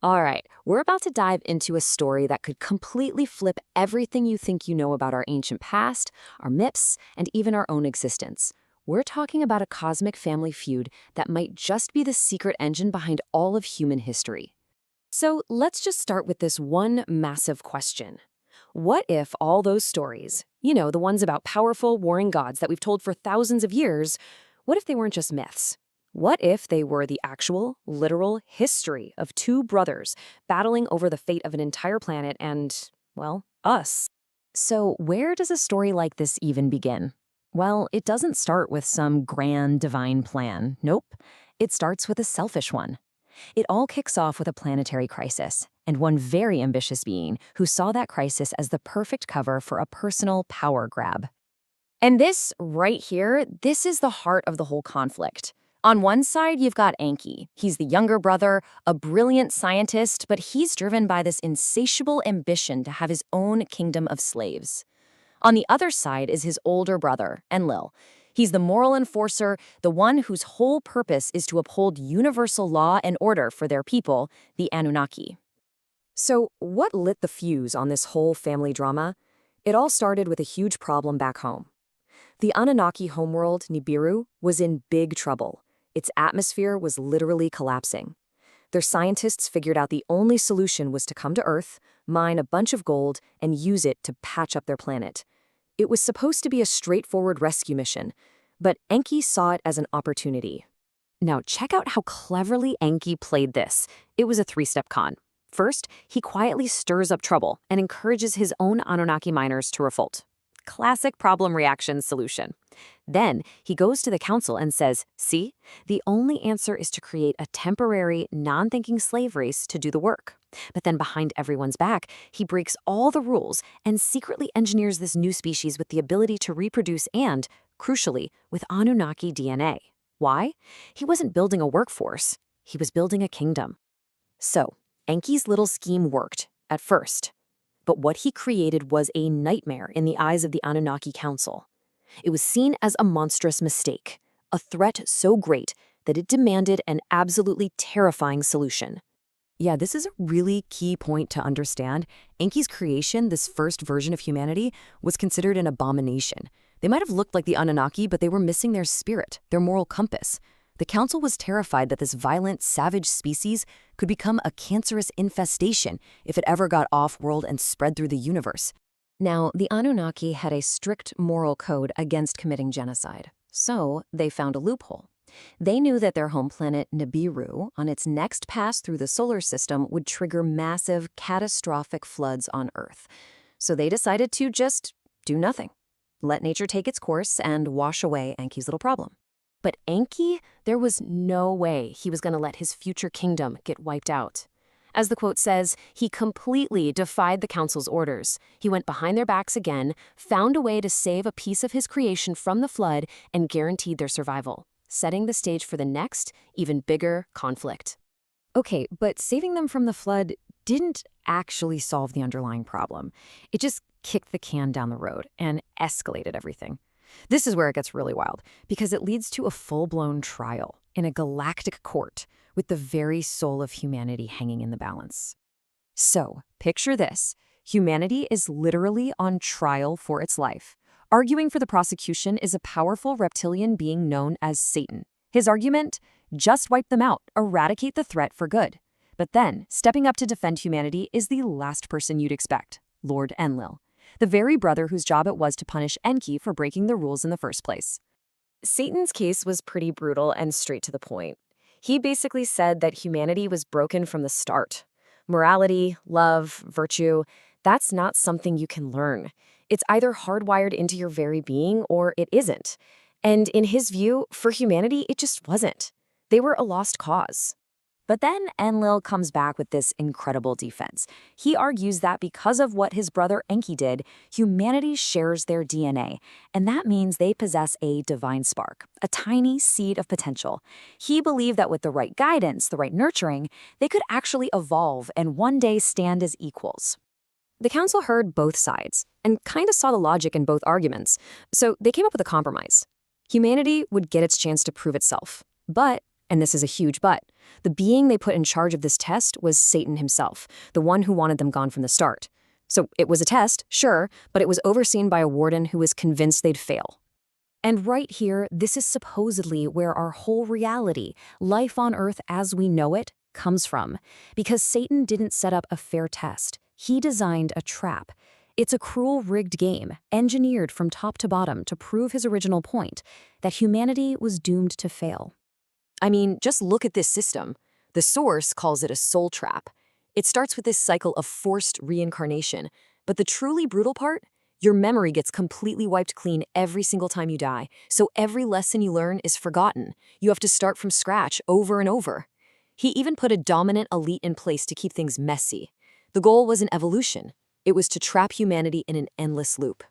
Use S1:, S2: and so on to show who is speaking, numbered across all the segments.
S1: All right, we're about to dive into a story that could completely flip everything you think you know about our ancient past, our myths, and even our own existence. We're talking about a cosmic family feud that might just be the secret engine behind all of human history. So let's just start with this one massive question. What if all those stories, the ones about powerful, warring gods that we've told for thousands of years, what if they weren't just myths? What if they were the actual, literal history of two brothers battling over the fate of an entire planet and, well, us? So, where does a story like this even begin? Well, it doesn't start with some grand divine plan. Nope. It starts with a selfish one. It all kicks off with a planetary crisis, and one very ambitious being who saw that crisis as the perfect cover for a personal power grab. And this, right here, this is the heart of the whole conflict. On one side, you've got Enki. He's the younger brother, a brilliant scientist, but he's driven by this insatiable ambition to have his own kingdom of slaves. On the other side is his older brother, Enlil. He's the moral enforcer, the one whose whole purpose is to uphold universal law and order for their people, the Anunnaki. So, what lit the fuse on this whole family drama? It all started with a huge problem back home. The Anunnaki homeworld, Nibiru, was in big trouble. Its atmosphere was literally collapsing. Their scientists figured out the only solution was to come to Earth, mine a bunch of gold, and use it to patch up their planet. It was supposed to be a straightforward rescue mission, but Enki saw it as an opportunity. Now, check out how cleverly Enki played this. It was a three-step con. First, he quietly stirs up trouble and encourages his own Anunnaki miners to revolt. Classic problem reaction solution. Then he goes to the council and says, see, the only answer is to create a temporary, non-thinking slave race to do the work. But then behind everyone's back, he breaks all the rules and secretly engineers this new species with the ability to reproduce and, crucially, with Anunnaki DNA. Why? He wasn't building a workforce. He was building a kingdom. So, Enki's little scheme worked, at first. But what he created was a nightmare in the eyes of the Anunnaki Council. It was seen as a monstrous mistake, a threat so great that it demanded an absolutely terrifying solution. Yeah, this is a really key point to understand. Enki's creation, this first version of humanity, was considered an abomination. They might have looked like the Anunnaki, but they were missing their spirit, their moral compass. The council was terrified that this violent, savage species could become a cancerous infestation if it ever got off-world and spread through the universe. Now, the Anunnaki had a strict moral code against committing genocide, so they found a loophole. They knew that their home planet, Nibiru, on its next pass through the solar system would trigger massive, catastrophic floods on Earth. So they decided to just do nothing. Let nature take its course and wash away Enki's little problem. But Enki, there was no way he was going to let his future kingdom get wiped out. As the quote says, he completely defied the council's orders. He went behind their backs again, found a way to save a piece of his creation from the flood, and guaranteed their survival, setting the stage for the next, even bigger conflict. Okay, but saving them from the flood didn't actually solve the underlying problem. It just kicked the can down the road and escalated everything. This is where it gets really wild, because it leads to a full-blown trial in a galactic court with the very soul of humanity hanging in the balance. So, picture this. Humanity is literally on trial for its life. Arguing for the prosecution is a powerful reptilian being known as Satan. His argument? Just wipe them out, eradicate the threat for good. But then, stepping up to defend humanity is the last person you'd expect, Lord Enlil, the very brother whose job it was to punish Enki for breaking the rules in the first place. Satan's case was pretty brutal and straight to the point. He basically said that humanity was broken from the start. Morality, love, virtue, that's not something you can learn. It's either hardwired into your very being or it isn't. And in his view, for humanity, it just wasn't. They were a lost cause. But then Enlil comes back with this incredible defense. He argues that because of what his brother Enki did, humanity shares their DNA, and that means they possess a divine spark, a tiny seed of potential. He believed that with the right guidance, the right nurturing, they could actually evolve and one day stand as equals. The council heard both sides and kind of saw the logic in both arguments, so they came up with a compromise. Humanity would get its chance to prove itself, but And this is a huge but. The being they put in charge of this test was Satan himself, the one who wanted them gone from the start. So it was a test, sure, but it was overseen by a warden who was convinced they'd fail. And right here, this is supposedly where our whole reality, life on Earth as we know it, comes from. Because Satan didn't set up a fair test. He designed a trap. It's a cruel, rigged game, engineered from top to bottom to prove his original point, that humanity was doomed to fail. I mean, just look at this system. The source calls it a soul trap. It starts with this cycle of forced reincarnation. But the truly brutal part? Your memory gets completely wiped clean every single time you die, so every lesson you learn is forgotten. You have to start from scratch over and over. He even put a dominant elite in place to keep things messy. The goal was an evolution. It was to trap humanity in an endless loop.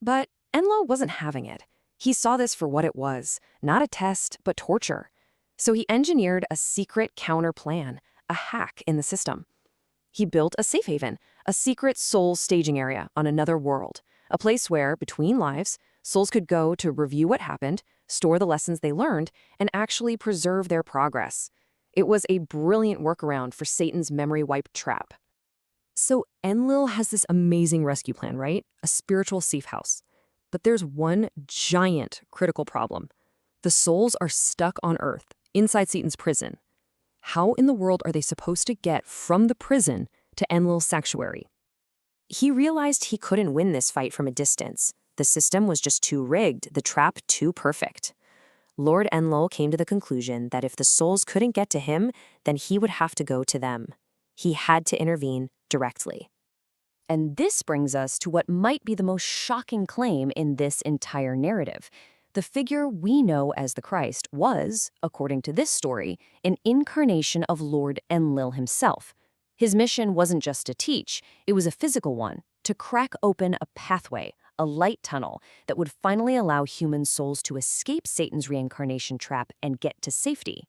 S1: But Enlil wasn't having it. He saw this for what it was, not a test, but torture. So he engineered a secret counter plan, a hack in the system. He built a safe haven, a secret soul staging area on another world, a place where, between lives, souls could go to review what happened, store the lessons they learned, and actually preserve their progress. It was a brilliant workaround for Satan's memory wipe trap. So Enlil has this amazing rescue plan, right? A spiritual safe house. But there's one giant critical problem. The souls are stuck on Earth, inside Satan's prison. How in the world are they supposed to get from the prison to Enlil's sanctuary? He realized he couldn't win this fight from a distance. The system was just too rigged, the trap too perfect. Lord Enlil came to the conclusion that if the souls couldn't get to him, then he would have to go to them. He had to intervene directly. And this brings us to what might be the most shocking claim in this entire narrative. The figure we know as the Christ was, according to this story, an incarnation of Lord Enlil himself. His mission wasn't just to teach, it was a physical one, to crack open a pathway, a light tunnel that would finally allow human souls to escape Satan's reincarnation trap and get to safety.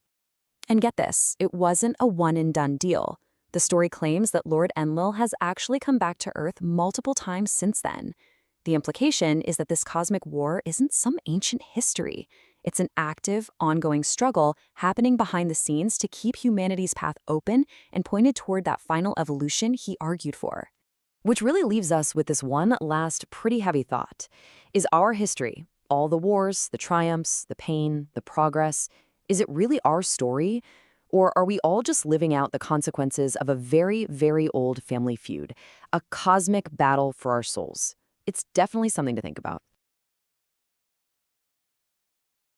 S1: And get this, it wasn't a one-and-done deal. The story claims that Lord Enlil has actually come back to Earth multiple times since then. The implication is that this cosmic war isn't some ancient history. It's an active, ongoing struggle happening behind the scenes to keep humanity's path open and pointed toward that final evolution he argued for. Which really leaves us with this one last pretty heavy thought. Is our history, all the wars, the triumphs, the pain, the progress, is it really our story? Or are we all just living out the consequences of a very, very old family feud, a cosmic battle for our souls? It's definitely something to think about.